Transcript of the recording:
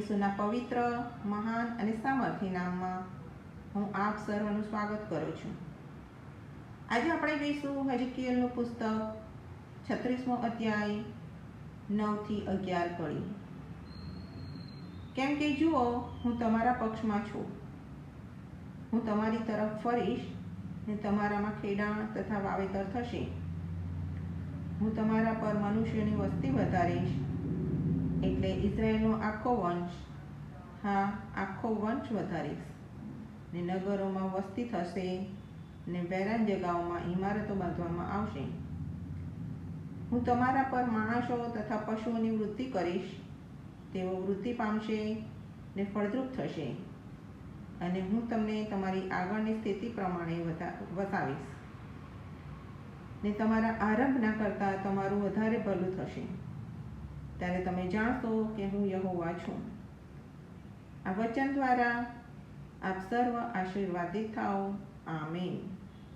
ઈસુના પવિત્ર, મહાન અને સામર્થ્ય નામમાં હું આપ સર્વનું સ્વાગત કરું છું. આજે આપણે જોઈશું હેઝકીએલનું પુસ્તક 36મો અધ્યાય 9 થી 11 કડી. કેમ કે જુઓ, હું તમારા પક્ષમાં છું. હું તમારી તરફ ફરીશ ને તમારામાં ખેડાણ તથા વાવેતર થશે. હું તમારા પર મનુષ્યની વસ્તી વધારીશ, એટલે ઇઝરાયેલનો આખો વંશ, હા આખો વંશ વધારીશ. ને નગરોમાં વસ્તી થશે ને વેરાન જગાઓમાં ઇમારતો બાંધવામાં આવશે. હું તમારા પર માણસો તથા પશુઓની વૃદ્ધિ કરીશ. તેઓ વૃદ્ધિ પામશે ને ફળદ્રુપ થશે, અને હું તમને તમારી આગળની સ્થિતિ પ્રમાણે વસાવીશ. ને તમારા આરંભના કરતાં તમારું વધારે ભલું થશે. ત્યારે તમે જાણશો કે હું યહોવા છું. આ વચન દ્વારા આપ સર્વ આશીર્વાદિત થાઓ. આમીન.